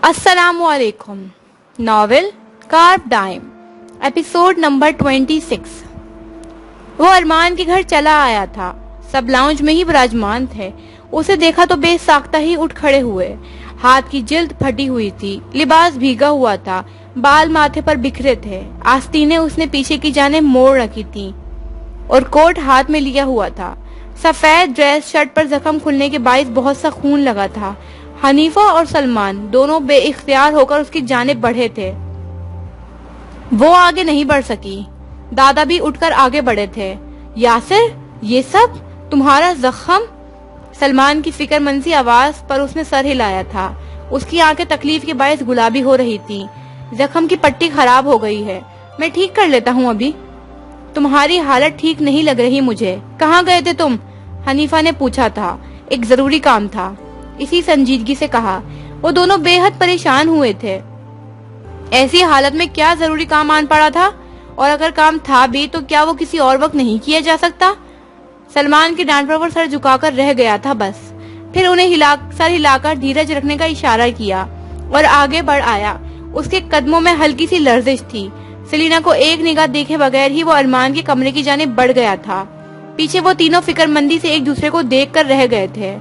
अस्सलाम वालेकुम। नॉवेल कार्ब डाइम, एपिसोड नंबर 26। वो अरमान के घर चला आया था। सब लाउंज में ही विराजमान थे। उसे देखा तो बेसाख्ता ही उठ खड़े हुए। हाथ की जिल्द फटी हुई थी, लिबास भीगा हुआ था, बाल माथे पर बिखरे थे, आस्तीनें उसने पीछे की जाने मोड़ रखी थी और कोट हाथ में लिया हुआ था। सफेद ड्रेस शर्ट पर जख्म खुलने के बायस बहुत सा खून लगा था। हनीफा और सलमान दोनों बेइख्तियार होकर उसकी जानिब बढ़े थे। वो आगे नहीं बढ़ सकी। दादा भी उठकर आगे बढ़े थे। यासिर, ये सब तुम्हारा जख्म? सलमान की फिक्रमंद सी आवाज पर उसने सर हिलाया था। उसकी आंखें तकलीफ के बायस गुलाबी हो रही थी। जख्म की पट्टी खराब हो गई है, मैं ठीक कर लेता हूँ अभी। तुम्हारी हालत ठीक नहीं लग रही मुझे। कहाँ गए थे तुम? हनीफा ने पूछा था। एक जरूरी काम था, इसी संजीदगी से कहा। वो दोनों बेहद परेशान हुए थे। ऐसी हालत में क्या जरूरी काम आन पड़ा था? और अगर काम था भी तो क्या वो किसी और वक्त नहीं किया जा सकता? सलमान की डांट पर वो सर झुकाकर रह गया था बस। फिर उन्हें सर हिलाकर धीरज रखने का इशारा किया और आगे बढ़ आया। उसके कदमों में हल्की सी लर्जिश थी। सेलिना को एक निगाह देखे बगैर ही वो अरमान के कमरे की जानिब बढ़ गया था। पीछे वो तीनों फिक्रमंदी से एक दूसरे को देख कर रह गए थे।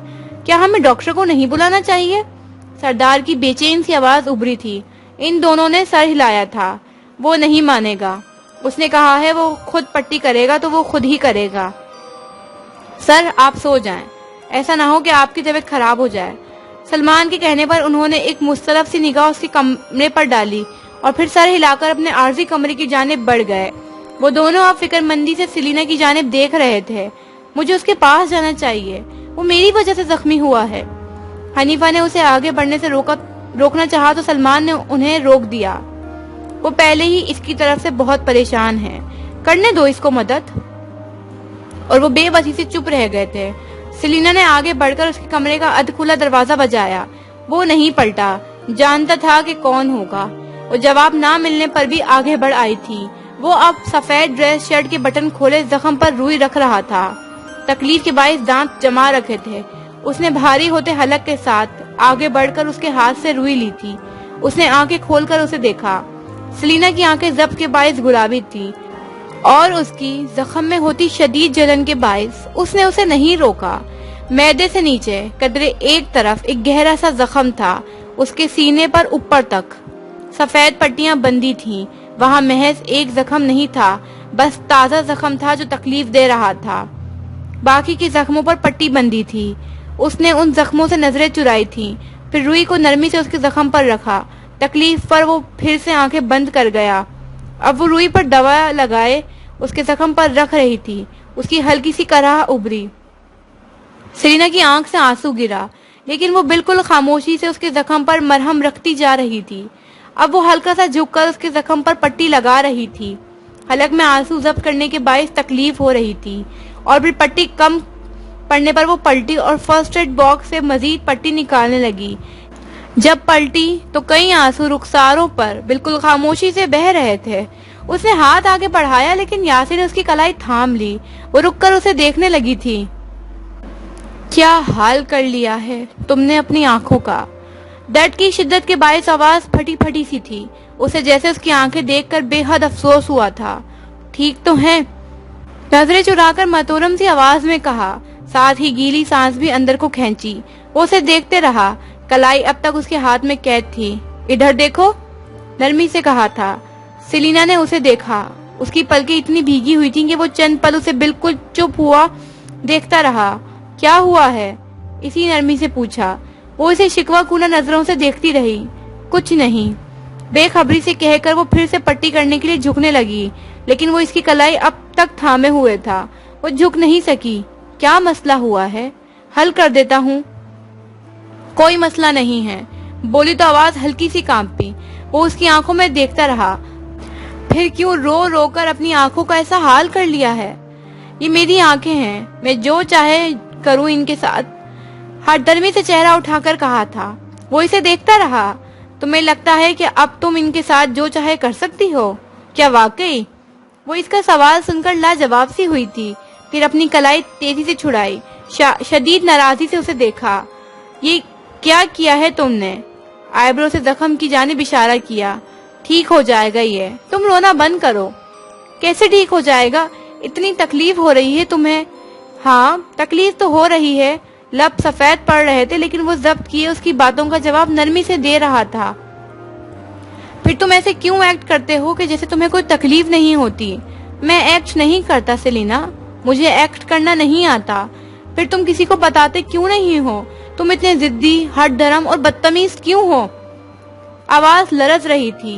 क्या हमें डॉक्टर को नहीं बुलाना चाहिए? सरदार की बेचैन सी आवाज उभरी थी। इन दोनों ने सर हिलाया था। वो नहीं मानेगा। उसने कहा है वो खुद पट्टी करेगा तो वो खुद ही करेगा। सर, आप सो जाएं। ऐसा ना हो कि आपकी तबीयत खराब हो जाए। सलमान के कहने पर उन्होंने एक मुस्तरफ सी निगाह उसके कमरे पर डाली और फिर सर हिलाकर अपने आर्जी कमरे की जानिब बढ़ गए। वो दोनों अब फिक्रमंदी से सेलिना की जानिब देख रहे थे। मुझे उसके पास जाना चाहिए, वो मेरी वजह से जख्मी हुआ है। हनीफा ने उसे आगे बढ़ने से रोकना चाहा तो सलमान ने उन्हें रोक दिया। वो पहले ही इसकी तरफ से बहुत परेशान है, करने दो इसको मदद। और वो बेबसी से चुप रह गए थे। सेलिना ने आगे बढ़कर उसके कमरे का अध खुला दरवाजा बजाया। वो नहीं पलटा, जानता था कि कौन होगा। वो जवाब ना मिलने पर भी आगे बढ़ आई थी। वो अब सफेद ड्रेस शर्ट के बटन खोले जख्म पर रुई रख रहा था। तकलीफ के बायस दांत जमा रखे थे। उसने भारी होते हलक के साथ आगे बढ़कर उसके हाथ से रुई ली थी। उसने आंखें खोलकर उसे देखा। सेलिना की आंखें जब्त के बायस गुलाबी थी और उसकी जख्म में होती शदीद जलन के बायस उसने उसे नहीं रोका। मैदे से नीचे कदरे एक तरफ एक गहरा सा जख्म था, उसके सीने पर ऊपर तक। सफेद पट्टियां बंदी थीं। वहां महज एक जख्म नहीं था, बस ताजा जख्म था जो तकलीफ दे रहा था। बाकी के जख्मों पर पट्टी बंदी थी। उसने उन जख्मों से नजरें चुराई थीं, फिर रुई को नरमी से उसके जख्म पर रखा। तकलीफ पर वो फिर से आंखें बंद कर गया। अब वो रुई पर दवा लगाए उसके जख्म पर रख रही थी। उसकी हल्की सी कराह उभरी। सेलिना की आंख से आंसू गिरा, लेकिन वो बिल्कुल खामोशी से उसके जख्म पर मरहम रखती जा रही थी। अब वो हल्का सा झुककर उसके जख्म पर पट्टी लगा रही थी। हलक में आंसू जब्त करने के बायस तकलीफ हो रही थी और फिर पट्टी कम पड़ने पर वो पलटी और फर्स्ट एड बॉक्स से मजीद पट्टी निकालने लगी। जब पलटी तो कई आंसू रुखसारों पर बिल्कुल खामोशी से बह रहे थे। उसने हाथ आगे बढ़ाया, लेकिन यासिर ने उसकी कलाई थाम ली। वो रुककर उसे देखने लगी थी। क्या हाल कर लिया है तुमने अपनी आंखों का? दर्द की शिद्दत के बायस आवाज फटी फटी सी थी। उसे जैसे उसकी आंखें देखकर बेहद अफसोस हुआ था। ठीक तो हैं? नजरें चुराकर मतोरम सी आवाज में कहा, साथ ही गीली सांस भी अंदर को खींची। वो उसे देखते रहा। कलाई अब तक उसके हाथ में कैद थी। इधर देखो, नरमी से कहा था। सेलिना ने उसे देखा। उसकी पलकें इतनी भीगी हुई थीं कि वो चंद पल उसे बिल्कुल चुप हुआ देखता रहा। क्या हुआ है? इसी नरमी से पूछा। वो इसे शिकवा कूना नजरों से देखती रही। कुछ नहीं, बेखबरी से कहकर वो फिर से पट्टी करने के लिए झुकने लगी, लेकिन वो इसकी कलाई अब तक थामे हुए था। वो झुक नहीं सकी। क्या मसला हुआ है? हल कर देता हूँ। कोई मसला नहीं है, बोली तो आवाज हल्की सी कांपी। वो उसकी आंखों में देखता रहा। फिर क्यों रो रो कर अपनी आंखों का ऐसा हाल कर लिया है? ये मेरी आंखें हैं, मैं जो चाहे करूं इनके साथ। हरदर्मी से चेहरा उठाकर कहा था। वो इसे देखता रहा। तुम्हें लगता है कि अब तुम इनके साथ जो चाहे कर सकती हो? क्या वाकई? वो इसका सवाल सुनकर लाजवाब सी हुई थी। फिर अपनी कलाई तेजी से छुड़ाई। शदीद नाराजगी से उसे देखा। ये क्या किया है तुमने? आईब्रो से जख्म की जानिब इशारा किया। ठीक हो जाएगा ये, तुम रोना बंद करो। कैसे ठीक हो जाएगा? इतनी तकलीफ हो रही है तुम्हें। हाँ, तकलीफ तो हो रही है। लब सफेद पड़ रहे थे, लेकिन वो जब्त किए उसकी बातों का जवाब नरमी से दे रहा था। फिर तुम ऐसे क्यों एक्ट करते हो कि जैसे तुम्हें कोई तकलीफ नहीं होती? मैं एक्ट नहीं करता सेलिना, मुझे एक्ट करना नहीं आता। फिर तुम किसी को बताते क्यों नहीं हो? तुम इतने जिद्दी, हट धर्म और बदतमीज क्यों हो? आवाज लरज रही थी,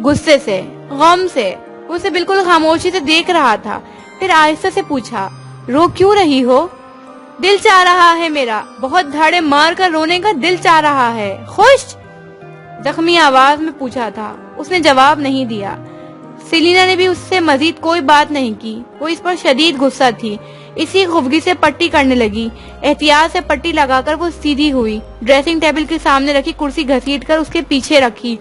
गुस्से से, गम से। उसे बिल्कुल खामोशी से देख रहा था। फिर आहिस्ता से पूछा, रो क्यों रही हो? दिल चाह रहा है मेरा, बहुत धाड़े मार कर रोने का दिल चाह रहा है। खुश? जख्मी आवाज में पूछा था। उसने जवाब नहीं दिया। सेलिना ने भी उससे मजीद कोई बात नहीं की। वो इस पर शदीद गुस्सा थी। इसी खुफगी से पट्टी करने लगी। एहतियात से पट्टी लगाकर वो सीधी हुई, ड्रेसिंग टेबल के सामने रखी कुर्सी घसीटकर उसके पीछे रखी।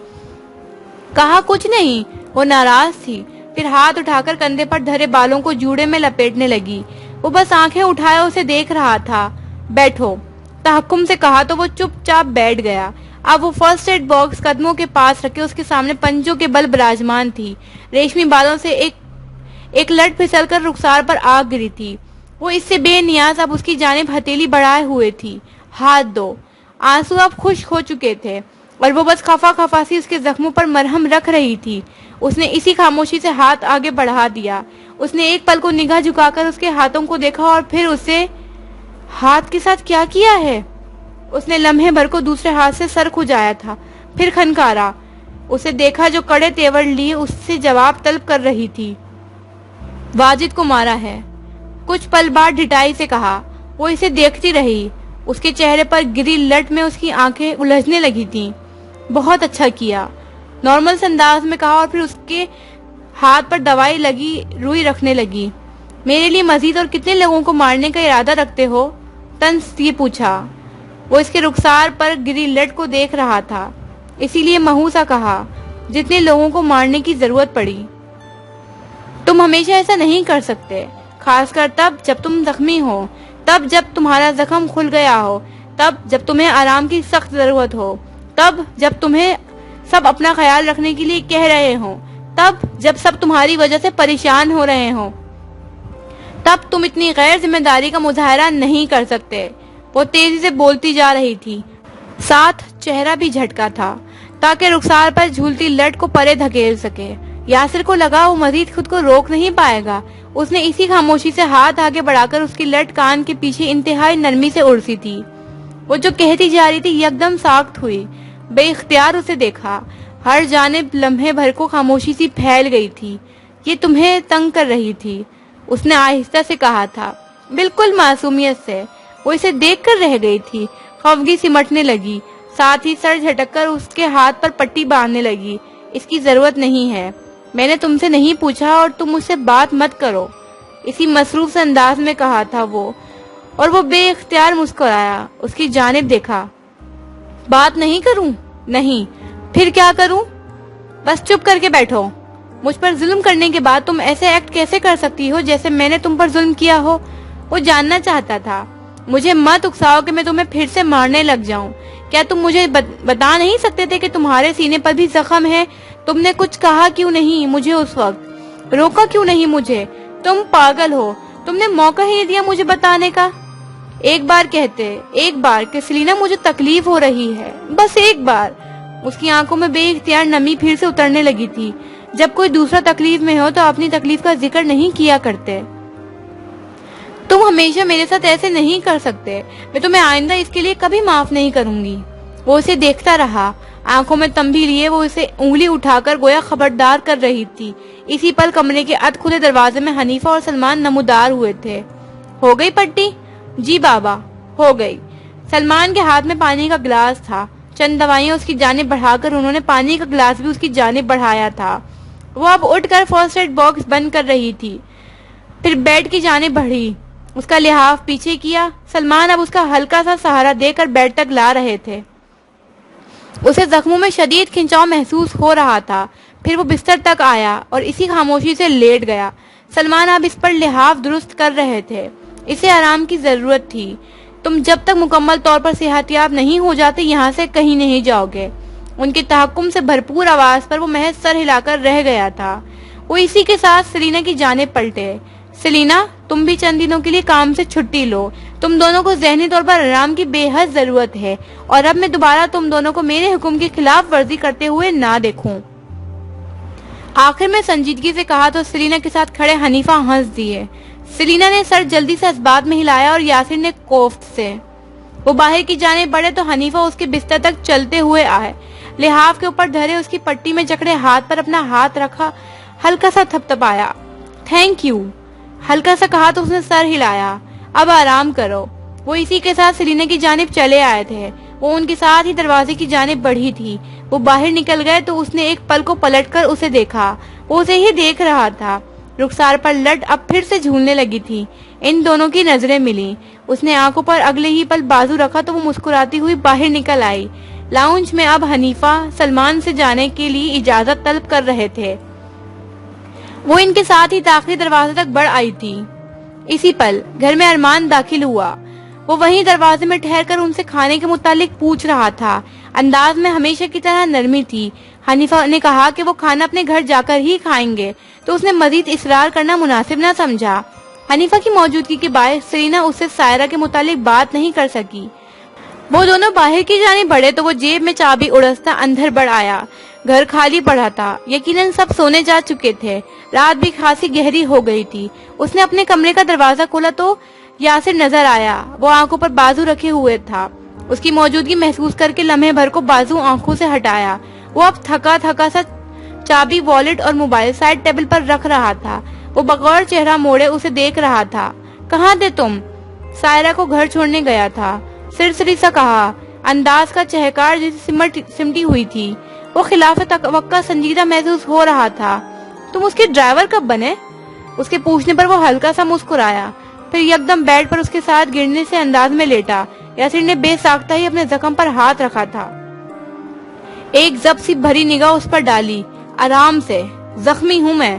कहा कुछ नहीं, वो नाराज थी। फिर हाथ उठाकर कंधे पर धरे बालों को जूड़े में लपेटने लगी। वो बस आंखें उठाए उसे देख रहा था। बैठो, तहक्कुम से कहा तो वो चुपचाप बैठ गया। अब वो फर्स्ट एड बॉक्स कदमों के पास रखे उसके सामने पंजों के बल विराजमान थी। रेशमी बालों से एक लट फिसलकर रुखसार पर आग गिरी थी। वो इससे बेनियाज अब उसकी जानिब हथेली बढ़ाए हुए थी। हाथ दो। आंसू अब खुश्क हो चुके थे और वो बस खफा खफा सी उसके जख्मों पर मरहम रख रही थी। उसने इसी खामोशी से हाथ आगे बढ़ा दिया। उसने एक पल को निगाह झुकाकर उसके हाथों को देखा और फिर उसे हाथ के साथ क्या किया है? उसने लम्हे भर को दूसरे हाथ से सर खुजाया था, फिर खनकारा। उसे देखा जो कड़े तेवर लिए उससे जवाब तलब कर रही थी। वाजिद को मारा है, कुछ पल बाद ढिठाई से कहा। वो इसे देखती रही। उसके चेहरे पर गिरी लट में उसकी आंखें उलझने लगी थीं। बहुत अच्छा किया, नॉर्मल से अंदाज में कहा और फिर उसके हाथ पर दवाई लगी रुई रखने लगी। मेरे लिए मजीद और कितने लोगों को मारने का इरादा रखते हो? तंस ये पूछा। वो इसके रुखसार पर गिरी लट को देख रहा था, इसीलिए महूसा कहा, जितने लोगों को मारने की जरूरत पड़ी। तुम हमेशा ऐसा नहीं कर सकते, खासकर तब जब तुम जख्मी हो, तब जब तुम्हारा जख्म खुल गया हो, तब जब तुम्हें आराम की सख्त जरूरत हो, तब जब तुम्हें सब अपना ख्याल रखने के लिए कह रहे हो, तब जब सब तुम्हारी वजह से परेशान हो रहे हो, तब तुम इतनी गैर जिम्मेदारी का मुजाहरा नहीं कर सकते। वो तेजी से बोलती जा रही थी, साथ चेहरा भी झटका था ताकि रुखसार पर झूलती लट को परे धकेल सके। यासिर को लगा वो मजीद खुद को रोक नहीं पाएगा। उसने इसी खामोशी से हाथ आगे बढ़ाकर उसकी लट कान के पीछे इंतहाई नरमी से उड़सी थी। वो जो कहती जा रही थी यकदम साख्त हुई। बेइख्तियार उसे देखा। हर जानिब लम्हे भर को खामोशी सी फैल गई थी। ये तुम्हें तंग कर रही थी, उसने आहिस्ता से कहा था, बिल्कुल मासूमियत से। वो इसे देखकर रह गई थी। खफगी सिमटने लगी, साथ ही सर झटककर उसके हाथ पर पट्टी बांधने लगी। इसकी जरूरत नहीं है, मैंने तुमसे नहीं पूछा और तुम मुझसे बात मत करो, इसी मसरूफ से अंदाज में कहा था वो। और वो बेइख्तियार मुस्कुराया, उसकी जानिब देखा। बात नहीं करूं? नहीं, फिर क्या करूं? बस चुप करके बैठो। मुझ पर जुल्म करने के बाद तुम ऐसे एक्ट कैसे कर सकती हो जैसे मैंने तुम पर जुल्म किया हो? वो जानना चाहता था। मुझे मत उकसाओ कि मैं तुम्हें फिर से मारने लग जाऊं। क्या तुम मुझे बता नहीं सकते थे कि तुम्हारे सीने पर भी जख्म है? तुमने कुछ कहा क्यों नहीं मुझे उस वक्त? रोका क्यों नहीं मुझे? तुम पागल हो, तुमने मौका ही नहीं दिया मुझे बताने का। एक बार कहते, एक बार कि सेलिना मुझे तकलीफ हो रही है, बस एक बार। उसकी आंखों में बेइख्तियार नमी फिर से उतरने लगी थी। जब कोई दूसरा तकलीफ में हो तो अपनी तकलीफ का जिक्र नहीं किया करते। तुम हमेशा मेरे साथ ऐसे नहीं कर सकते। मैं तुम्हें आइंदा इसके लिए कभी माफ नहीं करूंगी। वो उसे देखता रहा, आंखों में तंबी लिए वो उसे उंगली उठाकर गोया खबरदार कर रही थी। इसी पल कमरे के अध खुले दरवाजे में हनीफा और सलमान नमूदार हुए थे। हो गई पट्टी? जी बाबा, हो गई। सलमान के हाथ में पानी का गिलास था। चंद दवाइयां उसकी जानिब बढ़ाकर उन्होंने पानी का गिलास भी उसकी जानिब बढ़ाया था। वो अब उठकर फर्स्ट एड बॉक्स बंद कर रही थी, फिर बेड की जानिब बढ़ी, उसका लिहाफ पीछे किया। सलमान अब उसका हल्का सा सहारा देकर बेड तक ला रहे थे। उसे जख्मों में शदीद खिंचाव महसूस हो रहा था। फिर वो बिस्तर तक आया और इसी खामोशी से लेट गया। सलमान अब इस पर लिहाफ दुरुस्त कर रहे थे। इसे आराम की जरूरत थी। तुम जब तक मुकम्मल तौर पर सेहतियाब नहीं हो जाते यहाँ से कहीं नहीं जाओगे। ان کے تحکم سے بھرپور آواز پر وہ محض سر ہلا کر رہ گیا تھا۔ وہ اسی کے ساتھ سیلینا کی جانب پلٹے۔ سیلینا، تم بھی چند دنوں کے لیے کام سے چھٹی لو، تم دونوں کو ذہنی طور پر آرام کی بے حد ضرورت ہے، اور اب میں دوبارہ تم دونوں کو میرے حکم کی خلاف ورزی کرتے ہوئے نہ دیکھوں۔ آخر میں سنجیدگی سے کہا تو سیلینا کے ساتھ کھڑے حنیفہ ہنس دیے۔ سیلینا نے سر جلدی سے اسباب میں ہلایا اور یاسر نے کوفت سے۔ وہ باہر کی جانب بڑھے تو حنیفہ اس کے بستر تک چلتے ہوئے آئے، لحاف کے اوپر دھرے اس کی پٹی میں جکڑے ہاتھ پر اپنا ہاتھ رکھا، ہلکا سا تھپتھپایا۔ تھینک یو، ہلکا سا کہا تو اس نے سر ہلایا۔ اب آرام کرو۔ وہ اسی کے ساتھ سیلینا کی جانب چلے آئے تھے۔ وہ ان کے ساتھ ہی دروازے کی جانب بڑھی تھی۔ وہ باہر نکل گئے تو اس نے ایک پل کو پلٹ کر اسے دیکھا۔ وہ اسے ہی دیکھ رہا تھا۔ رخسار پر لٹ اب پھر سے جھولنے لگی تھی۔ ان دونوں کی نظریں ملی۔ اس نے آنکھوں پر اگلے ہی پل بازو رکھا تو وہ مسکراتی ہوئی باہر نکل آئی۔ لاؤنج میں اب حنیفہ سلمان سے جانے کے لیے اجازت طلب کر رہے تھے۔ وہ ان کے ساتھ ہی داخلی دروازے تک بڑھ آئی تھی۔ اسی پل گھر میں ارمان داخل ہوا۔ وہ وہیں دروازے میں ٹھہر کر ان سے کھانے کے متعلق پوچھ رہا تھا۔ انداز میں ہمیشہ کی طرح نرمی تھی۔ حنیفہ نے کہا کہ وہ کھانا اپنے گھر جا کر ہی کھائیں گے تو اس نے مزید اصرار کرنا مناسب نہ سمجھا۔ حنیفہ کی موجودگی کے باعث سیلینا اس سے سائرہ کے متعلق بات نہیں کر سکی۔ وہ دونوں باہر کی جانب بڑھے تو وہ جیب میں چابی اڑستا اندر بڑھ آیا۔ گھر خالی پڑا تھا، یقیناً سب سونے جا چکے تھے۔ رات بھی خاصی گہری ہو گئی تھی۔ اس نے اپنے کمرے کا دروازہ کھولا تو یاسر نظر آیا۔ وہ آنکھوں پر بازو رکھے ہوئے تھا۔ اس کی موجودگی محسوس کر کے لمحے بھر کو بازو آنکھوں سے ہٹایا۔ وہ اب تھکا سا چابی، والیٹ اور موبائل سائڈ ٹیبل پر رکھ رہا تھا۔ وہ بغیر چہرہ موڑے اسے دیکھ رہا تھا۔ کہاں تھے تم؟ سائرہ کو گھر چھوڑنے گیا تھا، سرسری سا کہا، انداز کا چہکار جیسے سمٹی ہوئی تھی۔ وہ خلاف توقع سنجیدہ محسوس ہو رہا تھا۔ تم اس کے ڈرائیور کب بنے؟ اس کے پوچھنے پر وہ ہلکا سا مسکرایا، پھر یکدم بیڈ پر اس کے ساتھ گرنے سے انداز میں لیٹا۔ یاسر نے بے ساختہ ہی اپنے زخم پر ہاتھ رکھا تھا۔ ایک ضبط سی بھری نگاہ اس پر ڈالی۔ آرام سے، زخمی ہوں میں۔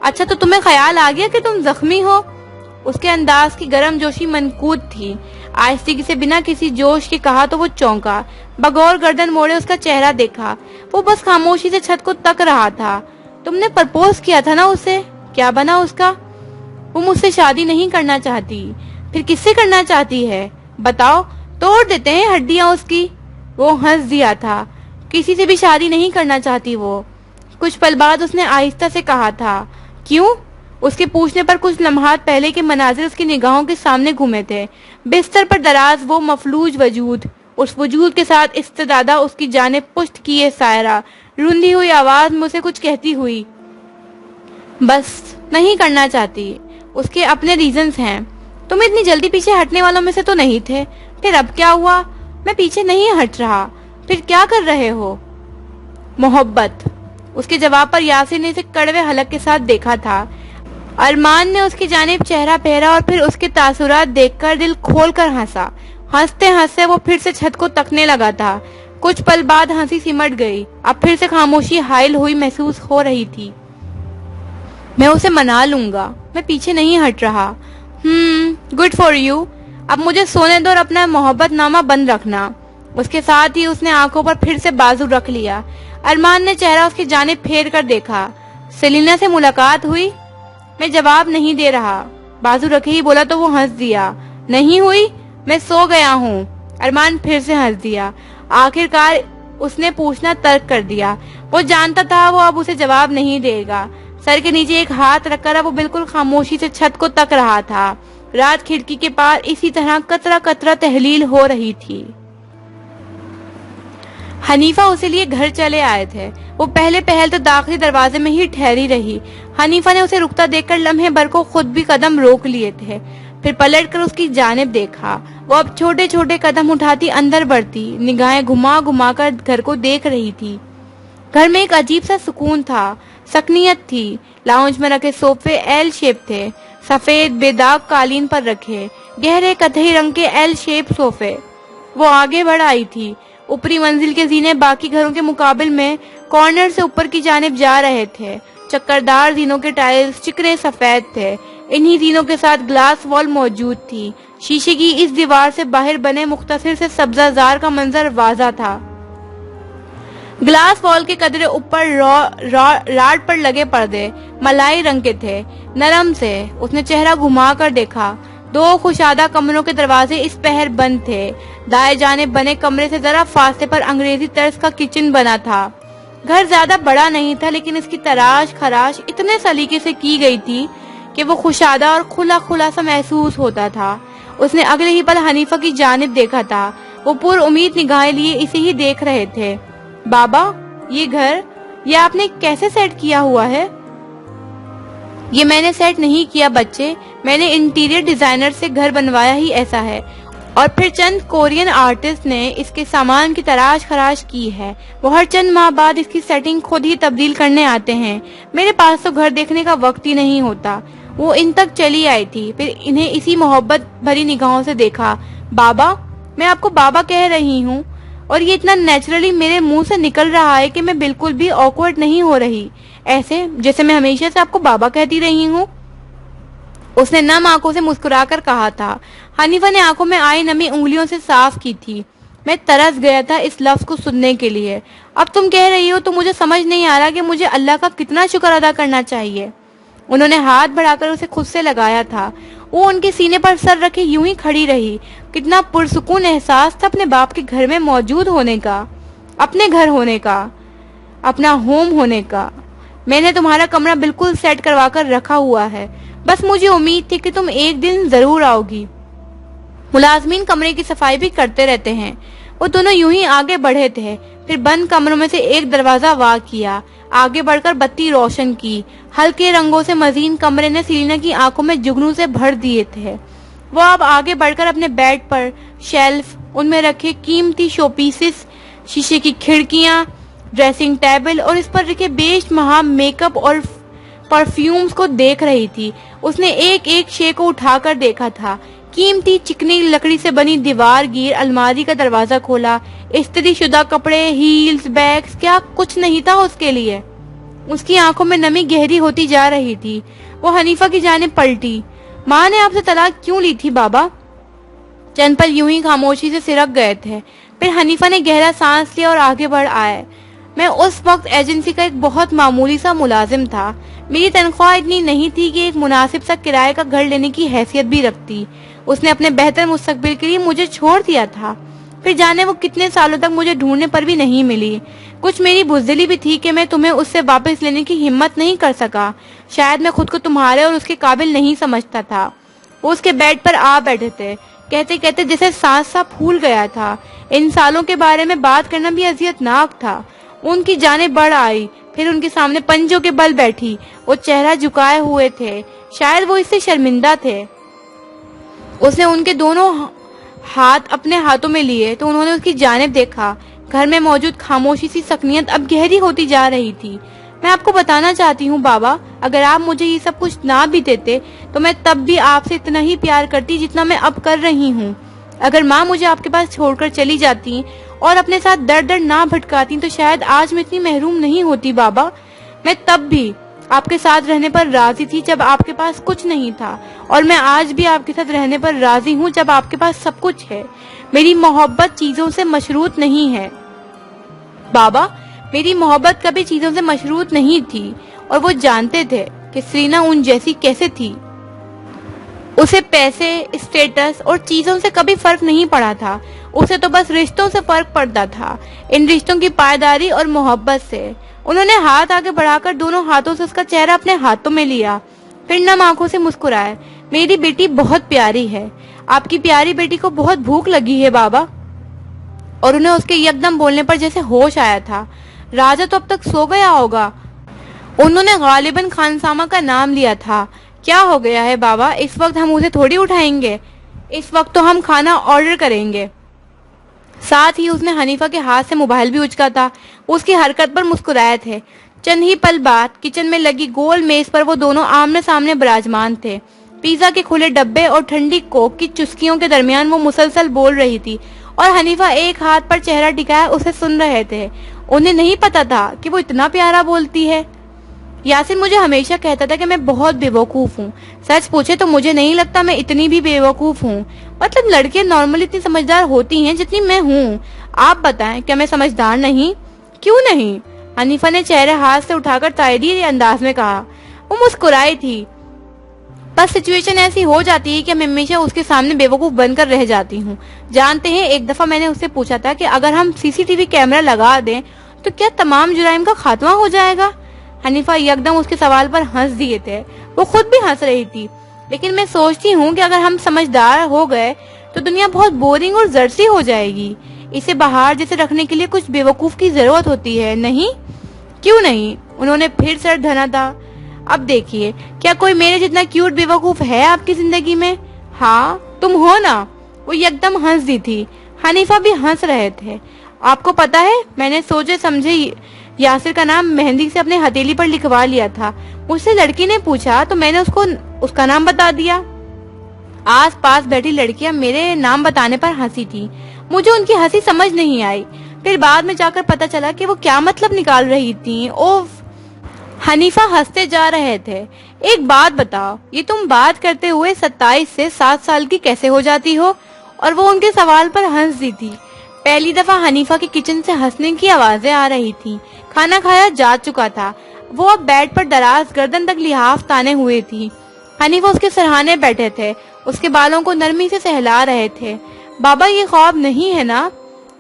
اچھا، تو تمہیں خیال آ گیا کہ تم زخمی ہو؟ اس کے انداز کی گرم جوشی منقود تھی۔ آہستگی سے بنا کسی جوش کے کہا تو وہ چونکا۔ بغور گردن موڑے اس کا چہرہ دیکھا۔ وہ بس خاموشی سے چھت کو تک رہا تھا۔ تم نے پرپوز کیا تھا نا اسے؟ کیا بنا اس کا؟ وہ مجھ سے شادی نہیں کرنا چاہتی۔ پھر کس سے کرنا چاہتی ہے؟ بتاؤ، توڑ دیتے ہیں ہڈیاں اس کی۔ وہ ہنس دیا تھا۔ کسی سے بھی شادی نہیں کرنا چاہتی وہ۔ کچھ پل بعد اس نے آہستہ سے کہا تھا۔ کیوں؟ اس کے پوچھنے پر کچھ لمحات پہلے کے مناظر اس کی نگاہوں کے سامنے گھومے تھے۔ بستر پر دراز وہ مفلوج وجود، اس وجود کے ساتھ استدادہ اس کی جانب پشت کیے سائرہ روندھی ہوئی آواز میں اسے کچھ کہتی ہوئی۔ بس نہیں کرنا چاہتی، اس کے اپنے ریزنز ہیں۔ تم اتنی جلدی پیچھے ہٹنے والوں میں سے تو نہیں تھے۔ پھر اب کیا ہوا؟ میں پیچھے نہیں ہٹ رہا۔ پھر کیا کر رہے ہو؟ محبت۔ اس کے جواب پر یاسر نے اسے کڑوے حلق کے ساتھ دیکھا تھا۔ ارمان نے اس کی جانب چہرہ پھیرا اور پھر اس کے تاثرات دیکھ کر دل کھول کر ہنسا۔ ہنستے ہنستے وہ پھر سے چھت کو تکنے لگا تھا۔ کچھ پل بعد ہنسی سمٹ گئی۔ اب پھر سے خاموشی حائل ہوئی محسوس ہو رہی تھی۔ میں اسے منا لوں گا، میں پیچھے نہیں ہٹ رہا۔ Good for you. اب مجھے سونے دو اور اپنا محبت نامہ بند رکھنا۔ اس کے ساتھ ہی اس نے آنکھوں پر پھر سے بازو رکھ لیا۔ ارمان نے چہرہ اس کی جانب پھیر کر دیکھا۔ سیلینا سے ملاقات ہوئی؟ میں جواب نہیں دے رہا۔ بازو رکھے ہی بولا تو وہ ہنس دیا۔ نہیں ہوئی؟ میں سو گیا ہوں۔ ارمان پھر سے ہنس دیا۔ آخر کار اس نے پوچھنا ترک کر دیا۔ وہ جانتا تھا وہ اب اسے جواب نہیں دے گا۔ سر کے نیچے ایک ہاتھ رکھ کر اب وہ بالکل خاموشی سے چھت کو تک رہا تھا۔ رات کھڑکی کے پار اسی طرح قطرہ قطرہ تحلیل ہو رہی تھی۔ حنیفہ اسے لیے گھر چلے آئے تھے۔ وہ پہلے پہل تو داخلی دروازے میں ہی ٹھہری رہی۔ حنیفہ نے اسے رکتا دیکھ کر لمحے بھر کو خود بھی قدم روک لیے تھے، پھر پلٹ کر اس کی جانب دیکھا۔ وہ اب چھوٹے چھوٹے قدم اٹھاتی اندر بڑھتی، نگاہیں گھما گھما کر گھر کو دیکھ رہی تھی۔ گھر میں ایک عجیب سا سکون تھا، سکنیت تھی۔ لاؤنج میں رکھے صوفے ایل شیپ تھے، سفید بے داغ قالین پر رکھے گہرے قطعی رنگ کے ایل شیپ صوفے۔ وہ آگے بڑھ آئی تھی۔ اوپری منزل کے زینے باقی گھروں کے مقابل میں کارنر سے اوپر کی جانب جا رہے تھے۔ چکردار زینوں کے ٹائلز چکنے سفید تھے۔ انہی زینوں کے ساتھ گلاس وال موجود تھی۔ شیشے کی اس دیوار سے باہر بنے مختصر سے سبزہ زار کا منظر واضح تھا۔ ग्लास वॉल के कदरे ऊपर राड पर लगे पर्दे मलाई रंग के थे, नरम से। उसने चेहरा घुमा कर देखा। 2 खुशादा कमरों के दरवाजे इस पहर बंद थे। दाएं जाने बने कमरे से जरा फासले पर अंग्रेजी तर्ज का किचन बना था। घर ज्यादा बड़ा नहीं था, लेकिन इसकी तराश खराश इतने सलीके से की गई थी कि वो खुशादा और खुला खुला सा महसूस होता था। उसने अगले ही पल हनीफा की जानिब देखा था। वो पुर उम्मीद निगाहें लिए इसे ही देख रहे थे। बाबा, ये घर, ये आपने कैसे सेट किया हुआ है? ये मैंने सेट नहीं किया बच्चे, मैंने इंटीरियर डिजाइनर से घर बनवाया ही ऐसा है, और फिर चंद कोरियन आर्टिस्ट ने इसके सामान की तराश खराश की है। वो हर चंद माह बाद इसकी सेटिंग खुद ही तब्दील करने आते हैं। मेरे पास तो घर देखने का वक्त ही नहीं होता। वो इन तक चली आई थी, फिर इन्हें इसी मोहब्बत भरी निगाहों से देखा। बाबा, मैं आपको बाबा कह रही हूँ, और ये इतना नेचुरली मेरे मुंह से निकल रहा है कि मैं बिल्कुल भी ऑकवर्ड नहीं हो रही, ऐसे जैसे मैं हमेशा से आपको बाबा कहती रही हूँ। उसने नम आंखों से मुस्कुराकर कहा था। हनीफा ने आंखों में आई नमी उंगलियों से साफ की थी। मैं तरस गया था इस लफ्ज को सुनने के लिए। अब तुम कह रही हो तो मुझे समझ नहीं आ रहा कि मुझे अल्लाह का कितना शुक्र अदा करना चाहिए। उन्होंने हाथ बढ़ाकर उसे खुद से लगाया था। वो उनके सीने पर सर रखे यूं ही खड़ी रही। कितना पुरसुकून एहसास था अपने बाप के घर में मौजूद होने का, अपने घर होने का, अपना होम होने का। मैंने तुम्हारा कमरा बिल्कुल सेट करवा कर रखा हुआ है, बस मुझे उम्मीद थी कि तुम एक दिन जरूर आओगी। मुलाजमीन कमरे की सफाई भी करते रहते हैं। वो दोनों यूं ही आगे बढ़े थे, फिर बंद कमरों में से एक दरवाजा वार किया, आगे बढ़कर बत्ती रोशन की। हल्के रंगों से मजीन कमरे ने सीलिना की आंखों में जुगनू से भर दिए थे। वो अब आगे बढ़कर अपने बेड पर शेल्फ, उनमें रखे कीमती शोपीसेस, शीशे की खिड़कियां, ड्रेसिंग टेबल और इस पर रखे बेशुमार मेकअप और परफ्यूम्स को देख रही थी। उसने एक एक शे को उठाकर देखा था। कीमती चिकनी लकड़ी से बनी दीवार गिर अलमारी का दरवाजा खोला। इस्त्री शुदा कपड़े, हील्स, बैग्स, क्या कुछ नहीं था उसके लिए। उसकी आंखों में नमी गहरी होती जा रही थी। वो हनीफा की जानिब पलटी। माँ ने आपसे तलाक क्यों ली थी बाबा? चंद पल यूं ही खामोशी से सिरक गए थे। फिर हनीफा ने गहरा सांस लिया और आगे बढ़ आए। मैं उस वक्त एजेंसी का एक बहुत मामूली सा मुलाजिम था। मेरी तनख्वाह इतनी नहीं थी कि एक मुनासिब सा किराए का घर लेने की हैसियत भी रखती। उसने अपने बेहतर मुस्तकबिल के लिए मुझे छोड़ दिया था। फिर जाने वो कितने सालों तक मुझे ढूंढने पर भी नहीं मिली। कुछ मेरी बुज़दिली भी थी कि मैं तुम्हें उससे वापस लेने की हिम्मत नहीं कर सका। शायद मैं खुद को तुम्हारे और उसके काबिल नहीं समझता था। वो उसके बेड पर आ बैठे थे, कहते कहते जैसे सांस सा फूल गया था। इन सालों के बारे में बात करना भी अजियतनाक था। उनकी जाने बढ़ आई, फिर उनके सामने पंजों के बल बैठी। वो चेहरा झुकाए हुए थे, शायद वो इससे शर्मिंदा थे। उसने उनके दोनों हाथ अपने हाथों में लिए तो उन्होंने उसकी जानिब देखा। घर में मौजूद खामोशी सी सकनियत अब गहरी होती जा रही थी। मैं आपको बताना चाहती हूँ बाबा, अगर आप मुझे ये सब कुछ ना भी देते तो मैं तब भी आपसे इतना ही प्यार करती जितना मैं अब कर रही हूँ। अगर माँ मुझे आपके पास छोड़कर चली जाती और अपने साथ दर दर ना भटकाती तो शायद आज मैं इतनी महरूम नहीं होती बाबा। मैं तब भी आपके साथ रहने पर राजी थी जब आपके पास कुछ नहीं था, और मैं आज भी आपके साथ रहने पर राजी हूँ जब आपके पास सब कुछ है। मेरी मोहब्बत चीजों से मशरूत नहीं है बाबा, मेरी मोहब्बत कभी चीजों से मशरूत नहीं थी, और वो जानते थे कि सरीना उन जैसी कैसे थी। उसे पैसे, स्टेटस और चीजों से कभी फर्क नहीं पड़ा था। उसे तो बस रिश्तों से फर्क पड़ता था, इन रिश्तों की पायदारी और मोहब्बत से। उन्होंने हाथ आगे बढ़ाकर दोनों हाथों से उसका चेहरा अपने हाथों में लिया, फिर नम आंखों से मुस्कुराए। मेरी बेटी बहुत प्यारी है। आपकी प्यारी बेटी को बहुत भूख लगी है बाबा। और उन्हें उसके यकदम बोलने पर जैसे होश आया था। राजा तो अब तक सो गया होगा। उन्होंने गालिबन खानसामा का नाम लिया था। क्या हो गया है बाबा, इस वक्त हम उसे थोड़ी उठाएंगे, इस वक्त तो हम खाना ऑर्डर करेंगे। साथ ही उसने हनीफा के हाथ से मोबाइल भी उचका था। उसकी हरकत पर मुस्कुराए थे। चंद ही पल बाद किचन में लगी गोल मेज पर वो दोनों आमने सामने विराजमान थे। पिज्जा के खुले डब्बे और ठंडी कोक की चुस्कियों के दरमियान वो मुसलसल बोल रही थी, और हनीफा एक हाथ पर चेहरा टिकाए उसे सुन रहे थे। उन्हें नहीं पता था कि वो इतना प्यारा बोलती है। यासिन मुझे हमेशा कहता था कि मैं बहुत बेवकूफ हूँ। सच पूछे तो मुझे नहीं लगता मैं इतनी भी बेवकूफ हूँ। मतलब लड़के नॉर्मली इतनी समझदार होती हैं जितनी मैं हूँ। आप बताएं, क्या मैं समझदार नहीं? क्यों नहीं, हनीफा ने चेहरे हाथ से उठाकर तायदी अंदाज में कहा। वो मुस्कुराई थी। बस सिचुएशन ऐसी हो जाती है कि मैं हमेशा उसके सामने बेवकूफ बनकर रह जाती हूँ। जानते हैं, एक दफा मैंने उससे पूछा था कि अगर हम सीसीटीवी कैमरा लगा दें तो क्या तमाम जुराइम का खात्मा हो जाएगा। हनीफा यकदम उसके सवाल पर हंस दिए थे। वो खुद भी हंस रही थी। लेकिन मैं सोचती हूँ कि अगर हम समझदार हो गए तो दुनिया बहुत बोरिंग और जर्सी हो जाएगी। इसे बाहर जैसे रखने के लिए कुछ बेवकूफ की जरूरत होती है, नहीं? क्यों नहीं? उन्होंने फिर सर धना था। अब देखिए, क्या कोई मेरे जितना क्यूट बेवकूफ है आपकी जिंदगी में? हाँ, तुम हो ना। वो एकदम हंस दी थी। हनीफा भी हंस रहे थे। आपको पता है, मैंने सोचे समझे यासिर का नाम मेहंदी से अपने हथेली पर लिखवा लिया था। मुझसे लड़की ने पूछा तो मैंने उसको उसका नाम बता दिया। आस पास बैठी लड़कियां मेरे नाम बताने पर हंसी थी। मुझे उनकी हंसी समझ नहीं आई। फिर बाद में जाकर पता चला कि वो क्या मतलब निकाल रही थी। ओफ! हनीफा हंसते जा रहे थे। एक बात बताओ, ये तुम बात करते हुए 27 से 7 साल की कैसे हो जाती हो? और वो उनके सवाल पर हंस दी थी। पहली दफा हनीफा के किचन से हंसने की आवाजें आ रही थी। खाना खाया जा चुका था। वो अब बेड पर दराज गर्दन तक लिहाफ ताने हुए थी। हनीफा उसके सरहाने बैठे थे, उसके बालों को नरमी से सहला रहे थे। बाबा, ये ख्वाब नहीं है ना?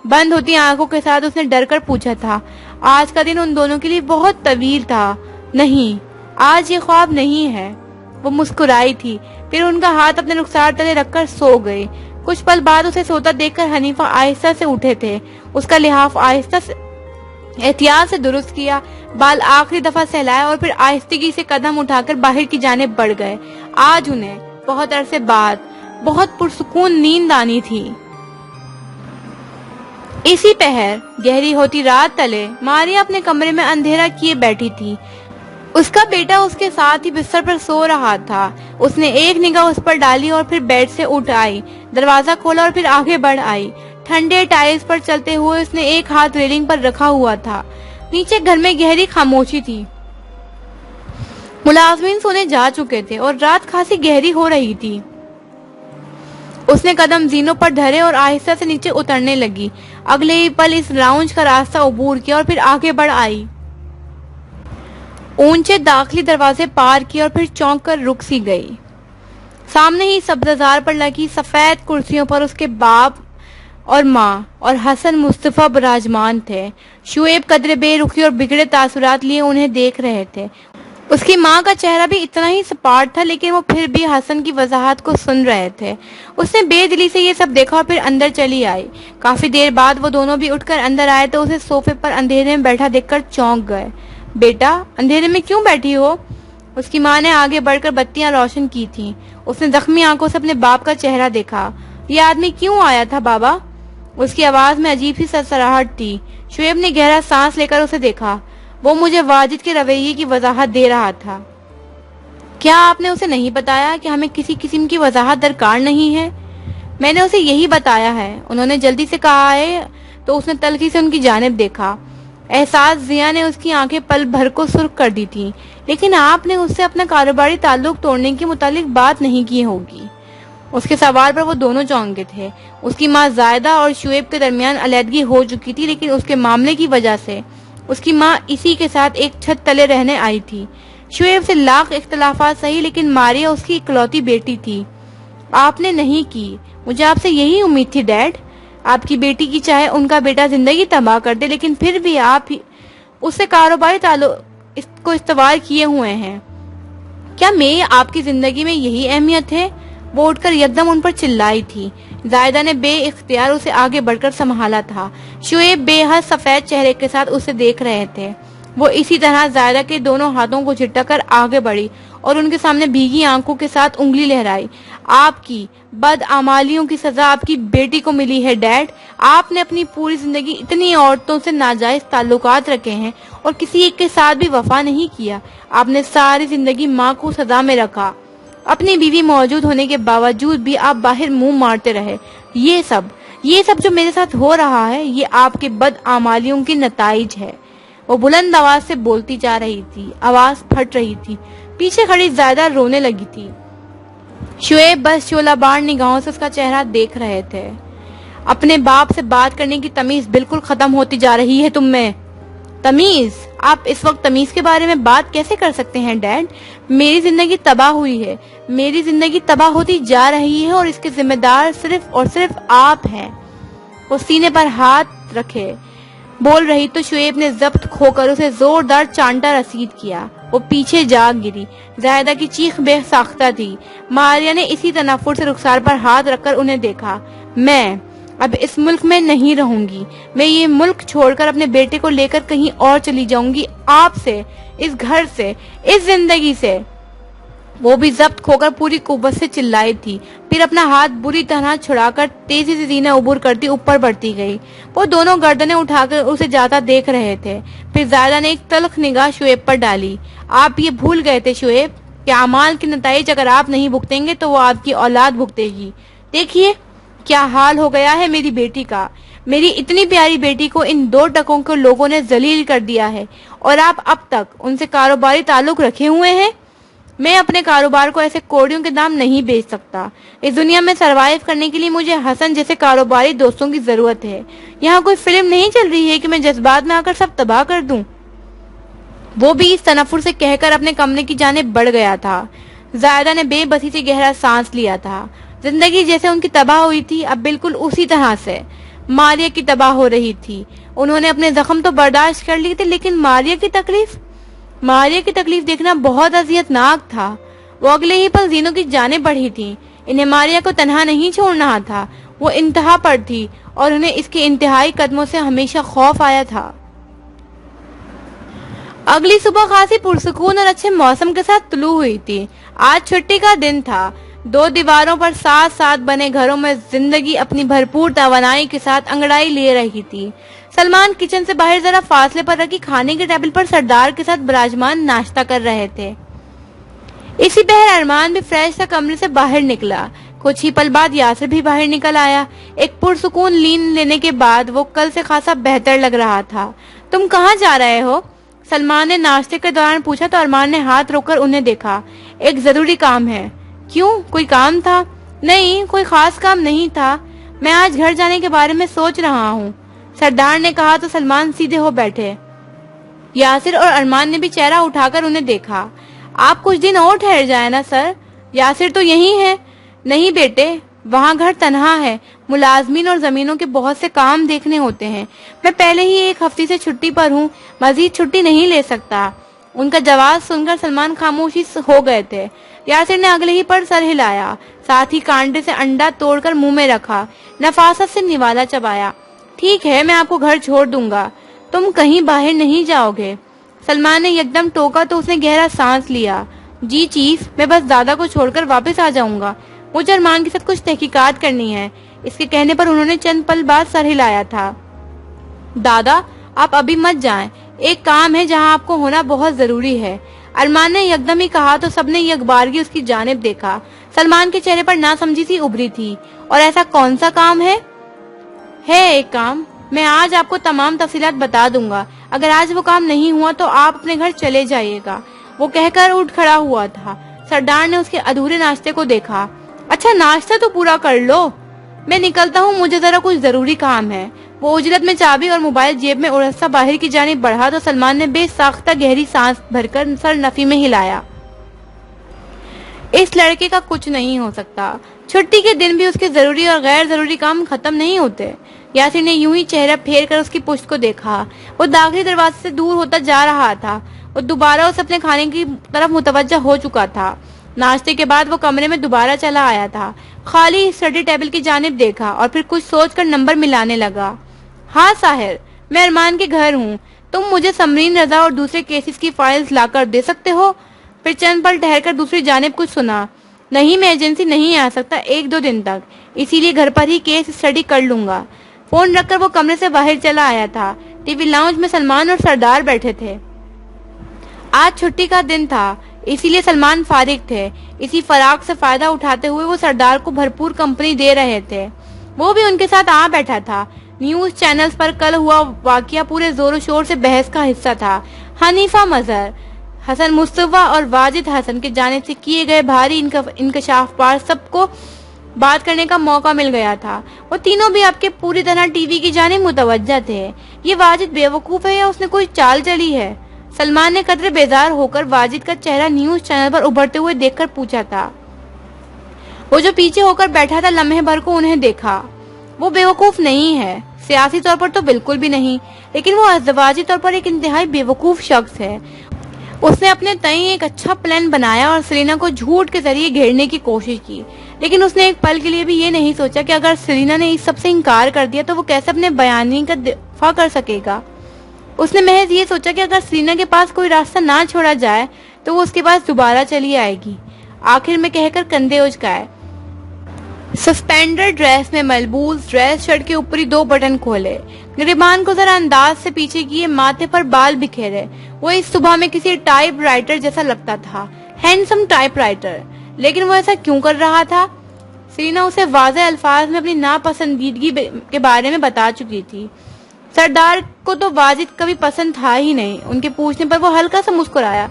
बंद होती आंखों के साथ उसने डर कर पूछा था। आज का दिन उन दोनों के लिए बहुत तवील था। नहीं, आज ये ख्वाब नहीं है। वो मुस्कुराई थी। फिर उनका हाथ अपने रुखसार तले रखकर सो गए। कुछ पल बाद उसे सोता देखकर हनीफा आहिस्ता से उठे थे। उसका लिहाफ आहिस्ता से एहतियात से दुरुस्त किया, बाल आखिरी दफा सहलाए और फिर आहिस्तगी से कदम उठाकर बाहर की जानिब बढ़ गए। आज उन्हें बहुत अरसे बाद बहुत पुरसुकून नींद आनी थी। इसी पहर गहरी होती रात तले मारिया अपने कमरे में अंधेरा किए बैठी थी। उसका बेटा उसके साथ ही बिस्तर पर सो रहा था। उसने एक निगाह उस पर डाली और फिर बेड से उठ आई, दरवाजा खोला और फिर आगे बढ़ आई। ठंडे टाइल्स पर चलते हुए उसने एक हाथ रेलिंग पर रखा हुआ था। नीचे घर में गहरी खामोशी थी। मुलाजमीन सोने जा चुके थे और रात खासी गहरी हो रही थी। उसने कदम जीनों पर धरे और आहिस्ता से नीचे उतरने लगी। अगले ही पल इस लाउंज का रास्ता अबूर किया और फिर आगे बढ़ आई। ऊंचे दाखिली दरवाजे पार किए और फिर चौंक कर रुक सी गई। सामने ही सब्ज़ार पर लगी सफेद कुर्सियों पर उसके बाप और माँ और हसन मुस्तफा विराजमान थे। शुएब कदरे बेरुखी और बिगड़े तासुरात लिए उन्हें देख रहे थे। उसकी माँ का चेहरा भी इतना ही सपाट था, लेकिन वो फिर भी हसन की वजाहत को सुन रहे थे। उसने बेदिली से ये सब देखा और फिर अंदर चली आई। काफी देर बाद वो दोनों भी उठकर अंदर आए तो उसे सोफे पर अंधेरे में बैठा देखकर चौंक गए। बेटा, अंधेरे में क्यों बैठी हो? उसकी माँ ने आगे बढ़कर बत्तियां रोशन की थी। उसने जख्मी आंखों से अपने बाप का चेहरा देखा। ये आदमी क्यों आया था बाबा? उसकी आवाज में अजीब सी सरसराहट थी। शुएब ने गहरा सांस लेकर उसे देखा। वो मुझे वाजिद के रवैये की वजाहत दे रहा था। क्या आपने उसे नहीं बताया कि हमें किसी किस्म की वजाहत दरकार नहीं है? मैंने उसे यही बताया है। उन्होंने जल्दी से कहा है तो उसने तल्खी से उनकी जानिब देखा। एहसास जिया ने उसकी आंखें पल भर को सुर्ख कर दी थी। लेकिन आपने उससे अपना कारोबारी ताल्लुक तोड़ने के मुतालिक बात नहीं की होगी। उसके सवाल पर वो दोनों चौंके थे। उसकी माँ जायदा और शुएब के दरमियान अलहदगी हो चुकी थी, लेकिन उसके मामले की वजह से उसकी माँ इसी के साथ एक छत तले रहने आई थी। शुएब से लाख इख्तलाफात सही, लेकिन मारिया उसकी इकलौती बेटी थी। आपने नहीं की। मुझे आपसे यही उम्मीद थी डैड। आपकी बेटी की चाहे उनका बेटा जिंदगी तबाह कर दे, लेकिन फिर भी आप उससे कारोबारी ताल्लुक को इस्तेमाल किए हुए हैं। क्या मैं आपकी जिंदगी में यही अहमियत है? वो उठकर यकदम उन पर चिल्लाई थी। जायदा ने बे इख्तियार उसे आगे बढ़कर संभाला था। शुएब बेहद सफेद चेहरे के साथ उसे देख रहे थे। वो इसी तरह जायदा के दोनों हाथों को झटकर आगे बढ़ी और उनके सामने भीगी आंखों के साथ उंगली लहराई। आपकी बदआमालियों की सजा आपकी बेटी को मिली है डैड। आपने अपनी पूरी जिंदगी इतनी औरतों से नाजायज ताल्लुकात रखे हैं और किसी एक के साथ भी वफा नहीं किया। आपने सारी जिंदगी माँ को सजा में रखा। अपनी बीवी मौजूद होने के बावजूद भी आप बाहर मुंह मारते रहे। ये सब जो मेरे साथ हो रहा है, ये आपके बदआमालियों की नताइज है। वो बुलंद आवाज से बोलती जा रही थी। आवाज फट रही थी। पीछे खड़ी जायदा रोने लगी थी। शुएब बस शोलाबार निगाहों से उसका चेहरा देख रहे थे। अपने बाप से बात करने की तमीज बिल्कुल खत्म होती जा रही है तुम में। तमीज? आप इस वक्त तमीज के बारे में बात कैसे कर सकते हैं डैड? मेरी जिंदगी तबाह हुई है, मेरी जिंदगी तबाह होती जा रही है और इसके जिम्मेदार सिर्फ और सिर्फ आप हैं। वो सीने पर हाथ रखे बोल रही तो शुएब ने जब्त खोकर उसे जोरदार चांटा रसीद किया। वो पीछे जा गिरी। जायदा की चीख बेसाख्ता थी। मारिया ने इसी तनाफुर से रुखसार पर हाथ रखकर उन्हें देखा। मैं अब इस मुल्क में नहीं रहूंगी। मैं ये मुल्क छोड़कर अपने बेटे को लेकर कहीं और चली जाऊंगी, आपसे, इस घर से, इस जिंदगी से। वो भी जब्त खोकर पूरी कुव्वत से चिल्लाई थी। फिर अपना हाथ बुरी तरह छुड़ाकर तेजी से सीना उबूर करती ऊपर बढ़ती गई। वो दोनों गर्दनें उठाकर उसे जाता देख रहे थे। फिर जायदा ने एक तल्ख निगाह शुएब पर डाली। आप ये भूल गए थे शुएब कि अमाल के नताइज अगर आप नहीं भुगतेंगे तो वो आपकी औलाद भुगतेगी। देखिए क्या हाल हो गया है मेरी बेटी का। मेरी इतनी प्यारी बेटी को इन 2 टकों के लोगों ने जलील कर दिया है और आप अब तक उनसे कारोबारी ताल्लुक रखे हुए हैं। मैं अपने कारोबार को ऐसे कोड़ियों के दाम नहीं बेच सकता। इस दुनिया में सरवाइव करने के लिए मुझे हसन जैसे कारोबारी दोस्तों की जरूरत है। यहाँ कोई फिल्म नहीं चल रही है कि मैं जज्बात में आकर सब तबाह कर दूं। वो भी इस तनफुर से कहकर अपने कमरे की जानिब बढ़ गया था। जायदा ने बेबसी से गहरा सांस लिया था। जिंदगी जैसे उनकी तबाह हुई थी अब बिल्कुल उसी तरह से मारिया की तबाह हो रही थी। उन्होंने अपने जख्म तो बर्दाश्त कर लिए थे, लेकिन मारिया की तकलीफ देखना बहुत अजियतनाक था। वो अगले ही पल जीनों की जानें बढ़ी थी। इन्हें मारिया को तन्हा नहीं छोड़ना था। वो इंतहा पर थी और उन्हें इसके इंतहाई कदमों से हमेशा खौफ आया था। अगली सुबह खासी पुरसुकून और अच्छे मौसम के साथ तुलू हुई थी। आज छुट्टी का दिन था। 2 दीवारों पर साथ साथ बने घरों में जिंदगी अपनी भरपूर तवानाई के साथ अंगड़ाई ले रही थी। सलमान किचन से बाहर जरा फासले पर रखी खाने के टेबल पर सरदार के साथ विराजमान नाश्ता कर रहे थे। इसी पहर अरमान भी फ्रेश सा कमरे से बाहर निकला। कुछ ही पल बाद यासिर भी बाहर निकल आया। एक पुरसुकून नींद लेने के बाद वो कल से खासा बेहतर लग रहा था। तुम कहाँ जा रहे हो? सलमान ने नाश्ते के दौरान पूछा तो अरमान ने हाथ रोककर उन्हें देखा। एक जरूरी काम है। क्यों, कोई काम था? नहीं, कोई खास काम नहीं था। मैं आज घर जाने के बारे में सोच रहा हूँ, सरदार ने कहा तो सलमान सीधे हो बैठे। यासिर और अरमान ने भी चेहरा उठाकर उन्हें देखा। आप कुछ दिन और ठहर जाए ना सर, यासिर तो यही है। नहीं बेटे, वहाँ घर तन्हा है। मुलाजमीन और जमीनों के बहुत से काम देखने होते हैं। मैं पहले ही 1 हफ्ते से छुट्टी पर हूँ, मजीद छुट्टी नहीं ले सकता। उनका जवाब सुनकर सलमान खामोशी हो गए थे। यासिर ने अगले ही पर सर हिलाया, साथ ही कांटे से अंडा तोड़कर मुंह में रखा, नफासत से निवाला चबाया। ठीक है, मैं आपको घर छोड़ दूंगा, तुम कहीं बाहर नहीं जाओगे। सलमान ने एकदम टोका तो उसने गहरा सांस लिया। जी चीफ, मैं बस दादा को छोड़कर वापस आ जाऊंगा। मुझे अरमान के साथ कुछ तहकीकात करनी है। इसके कहने पर उन्होंने चंद पल बाद सर हिलाया था। दादा, आप अभी मत जाएं, एक काम है जहां आपको होना बहुत जरूरी है। अरमान ने एकदम ही कहा तो सबने यकबारगी उसकी जानिब देखा। सलमान के चेहरे पर नासमझी सी उभरी थी। और ऐसा कौन सा काम है? एक काम, मैं आज आपको तमाम तफसीलात बता दूंगा। अगर आज वो काम नहीं हुआ तो आप अपने घर चले जाइएगा। वो कहकर उठ खड़ा हुआ था। सरदार ने उसके अधूरे नाश्ते को देखा। अच्छा, नाश्ता तो पूरा कर लो, मैं निकलता हूँ, मुझे जरा कुछ जरूरी काम है। वो उजलत में चाबी और मोबाइल जेब में उड़सा बाहर की जानिब बढ़ा तो सलमान ने बेसाख्ता गहरी सांस भरकर सर नफी में हिलाया। इस लड़के का कुछ नहीं हो सकता। छुट्टी के दिन भी उसके जरूरी और गैर जरूरी काम खत्म नहीं होते। यासिर ने यूं ही चेहरा फेर कर उसकी पुश्त को देखा। वो दाखिली दरवाजे से दूर होता जा रहा था। वो दोबारा उस अपने खाने की तरफ मुतवज्जा हो चुका था। नाश्ते के बाद वो कमरे में दोबारा चला आया था। खाली स्टडी टेबल की जानिब देखा और फिर कुछ सोचकर नंबर मिलाने लगा। हाँ साहिर, मैं अरमान के घर हूँ। तुम मुझे समरीन रजा और दूसरे केसेस की फाइल्स लाकर दे सकते हो? फिर चंद पल ठहरकर दूसरी जानिब कुछ सुना। नहीं, मैं एजेंसी नहीं आ सकता 1-2 दिन तक, इसीलिए घर पर ही केस स्टडी कर लूंगा। फोन रखकर वो कमरे से बाहर चला आया था। टीवी लाउंज में सलमान और सरदार बैठे थे। आज छुट्टी का दिन था, इसीलिए सलमान फारिग थे। इसी फराग से फायदा उठाते हुए वो सरदार को भरपूर कंपनी दे रहे थे। वो भी उनके साथ आ बैठा था। न्यूज चैनल्स पर कल हुआ वाकया पूरे जोरों शोर से बहस का हिस्सा था। हनीफा मजहर, हसन मुस्तफा और वाजिद हसन के जानिब से किए गए भारी इंकशाफ पर सबको बात करने का मौका मिल गया था। वो तीनों भी आपके पूरी तरह टीवी की जानिब मुतवज्जा थे। یہ واجد بیوقوف ہے یا اس نے کوئی چال چلی ہے؟ سلمان نے قدرے بیزار ہو کر واجد کا چہرہ نیوز چینل پر ابھرتے ہوئے دیکھ کر پوچھا تھا۔ وہ جو پیچھے ہو کر بیٹھا تھا لمحے بھر کو انہیں دیکھا۔ وہ بیوقوف نہیں ہے، سیاسی طور پر تو بالکل بھی نہیں، لیکن وہ ازدواجی طور پر ایک انتہائی بیوقوف شخص ہے۔ اس نے اپنے تئیں ایک اچھا پلان بنایا اور سیرینا کو جھوٹ کے ذریعے گھیرنے کی کوشش کی، لیکن اس نے ایک پل کے لیے بھی یہ نہیں سوچا کہ اگر سیرینا نے اس سب سے انکار کر دیا تو وہ کیسے اپنے بیانی کا دفاع کر سکے گا۔ اس نے محض یہ سوچا کہ اگر سیرینا کے پاس کوئی راستہ نہ چھوڑا جائے تو وہ اس کے پاس دوبارہ چلی آئے گی۔ آخر میں کہہ کر کندھے اچکائے، سسپینڈر ڈریس میں ملبوس ڈریس شرٹ کے اوپری 2 بٹن کھولے، گریبان کو ذرا انداز سے پیچھے کیے، ماتھے پر بال بکھیرے۔ وہ اس صبح میں کسی ٹائپ رائٹر جیسا لگتا تھا، ہینڈسم ٹائپ رائٹر، لیکن وہ ایسا کیوں کر رہا تھا؟ سیرینا اسے واضح الفاظ میں اپنی ناپسندیدگی کے بارے میں بتا چکی تھی۔ سردار کو تو واجد کبھی پسند تھا ہی نہیں۔ ان کے پوچھنے پر وہ ہلکا سا مسکرایا۔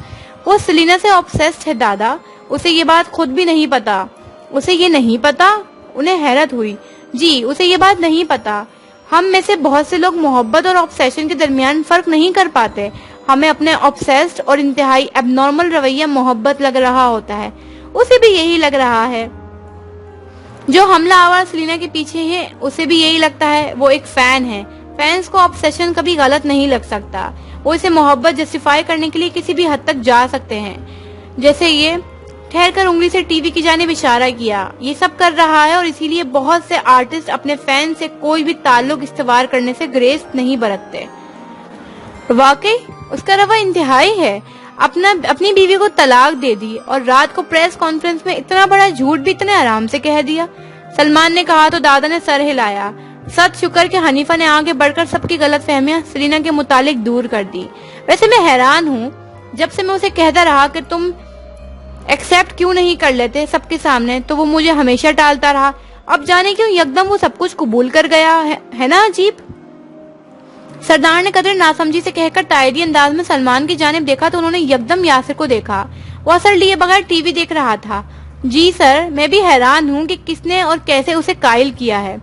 وہ سیرینا سے obsessed ہے دادا، اسے یہ بات خود بھی نہیں پتا۔ اسے یہ نہیں پتا؟ انہیں حیرت ہوئی۔ جی اسے یہ بات نہیں پتا۔ ہم میں سے بہت سے لوگ محبت اور obsession کے درمیان فرق نہیں کر پاتے۔ ہمیں اپنے obsessed اور انتہائی اب نارمل رویہ محبت لگ رہا ہوتا ہے، اسے بھی یہی لگ رہا ہے۔ جو حملہ آور سیرینا کے پیچھے ہے اسے بھی یہی لگتا ہے۔ وہ ایک فین ہے۔ فینس کو obsession کبھی غلط نہیں لگ سکتا۔ وہ اسے محبت جسٹیفائی کرنے کے لیے کسی بھی حد تک جا سکتے ہیں۔ جیسے یہ ٹھہر کر انگلی سے ٹی وی کی جانب اشارہ کیا، یہ سب کر رہا ہے، اور اسی لیے بہت سے آرٹسٹ اپنے فین سے کوئی بھی تعلق استوار کرنے سے گریز نہیں برتتے۔ واقعی اس کا رویہ انتہائی ہے۔ اپنی بیوی کو طلاق دے دی اور رات کو پریس کانفرنس میں اتنا بڑا جھوٹ بھی اتنے آرام سے کہہ دیا۔ سلمان نے کہا تو دادا نے سر ہلایا۔ ست شکر کہ حنیفہ نے آگے بڑھ کر سب کی غلط فہمیاں سیرینا کے متعلق دور کر دی۔ ویسے میں حیران ہوں، جب سے میں اسے کہتا رہا کہ تم ایکسپٹ کیوں نہیں کر لیتے سب کے سامنے، تو وہ مجھے ہمیشہ ٹالتا رہا۔ اب جانے کیوں یکدم وہ سب کچھ قبول کر گیا ہے نا؟ عجیب۔ سردار نے قدر ناسمجھی سے کہہ کر تائیدی انداز میں سلمان کی جانب دیکھا تو انہوں نے یکدم یاسر کو دیکھا۔ وہ اثر لیے بغیر ٹی وی دیکھ رہا تھا۔ جی سر، میں بھی حیران ہوں کہ کس نے اور کیسے اسے قائل کیا ہے۔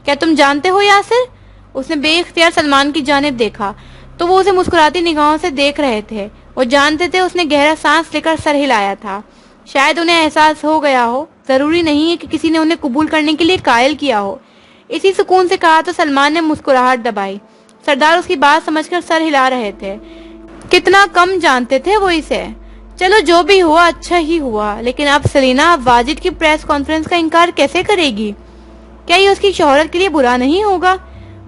کیا تم جانتے ہو یاسر؟ اس نے بے اختیار سلمان کی جانب دیکھا تو وہ اسے مسکراتی نگاہوں سے دیکھ رہے تھے۔ وہ جانتے تھے اس نے گہرا سانس لے کر سر ہلایا تھا۔ شاید انہیں احساس ہو گیا ہو، ضروری نہیں ہے کہ کسی نے انہیں قبول کرنے کے لیے قائل کیا ہو۔ اسی سکون سے کہا تو سلمان نے مسکراہٹ دبائی۔ سردار اس کی بات سمجھ کر سر ہلا رہے تھے۔ کتنا کم جانتے تھے وہ اسے۔ چلو جو بھی ہوا اچھا ہی ہوا، لیکن اب سیرینا واجد کی پریس کانفرنس کا انکار کیسے کرے گی؟ کیا یہ اس کی شہرت کے لیے برا نہیں ہوگا؟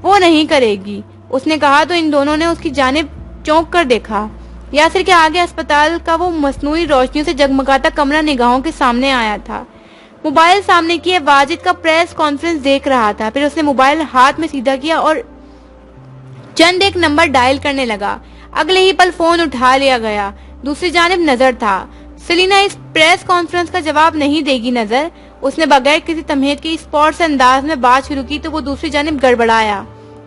وہ نہیں کرے گی، اس نے کہا تو ان دونوں نے اس کی جانب چونک کر دیکھا۔ یاسر کے آگے اسپتال کا وہ مصنوعی روشنیوں سے جگمگاتا کمرہ نگاہوں کے سامنے آیا تھا۔ موبائل سامنے کیے واجد کا پریس کانفرنس دیکھ رہا تھا۔ پھر اس نے موبائل ہاتھ میں سیدھا کیا اور چند ایک نمبر ڈائل کرنے لگا۔ اگلے ہی پل فون اٹھا لیا گیا۔ دوسری جانب نظر تھا۔ سیرینا اس پریس کانفرنس کا جواب نہیں دے گی نظر۔ اس نے بغیر کسی تمہید کے اسپورٹ سے انداز میں بات شروع کی تو وہ دوسری جانب گڑبڑایا۔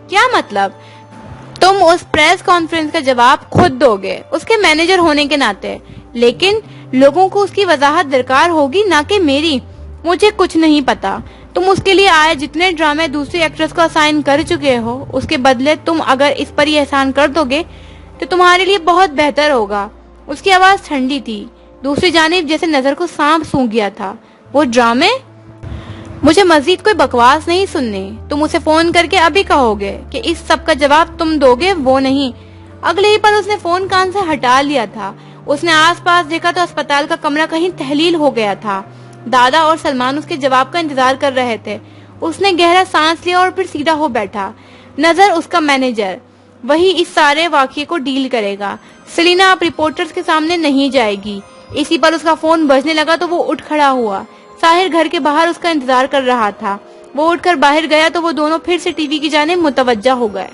کیا مطلب؟ تم اس پریس کانفرنس کا جواب خود دو گے اس کے مینیجر ہونے کے ناطے، لیکن لوگوں کو اس کی وضاحت درکار ہوگی، نہ کہ میری۔ مجھے کچھ نہیں پتا۔ تم اس کے لیے آئے جتنے ڈرامے دوسری ایکٹریس کو اسائن کر چکے ہو، اس کے بدلے تم اگر اس پر یہ احسان کر دو گے تو تمہارے لیے بہت بہتر ہوگا۔ اس کی آواز ٹھنڈی تھی، دوسری جانب جیسے نظر کو سانپ سونگھ گیا تھا۔ وہ ڈرامے؟ مجھے مزید کوئی بکواس نہیں سننی۔ تم اسے فون کر کے ابھی کہو گے کہ اس سب کا جواب تم دو گے، وہ نہیں۔ اگلے ہی پر اس نے فون کان سے ہٹا لیا تھا۔ اس نے آس پاس دیکھا تو اسپتال کا کمرہ کہیں تحلیل ہو گیا تھا۔ دادا اور سلمان اس کے جواب کا انتظار کر رہے تھے۔ اس نے گہرا سانس لیا اور پھر سیدھا ہو بیٹھا۔ نظر اس کا مینیجر، وہی اس سارے واقعے کو ڈیل کرے گا۔ سیرینا اب رپورٹرز کے سامنے نہیں جائے گی۔ اسی پر اس کا فون بجنے لگا تو وہ اٹھ کھڑا ہوا۔ ساحر گھر کے باہر اس کا انتظار کر رہا تھا۔ وہ اٹھ کر باہر گیا تو وہ دونوں پھر سے ٹی وی کی جانب متوجہ ہو گئے۔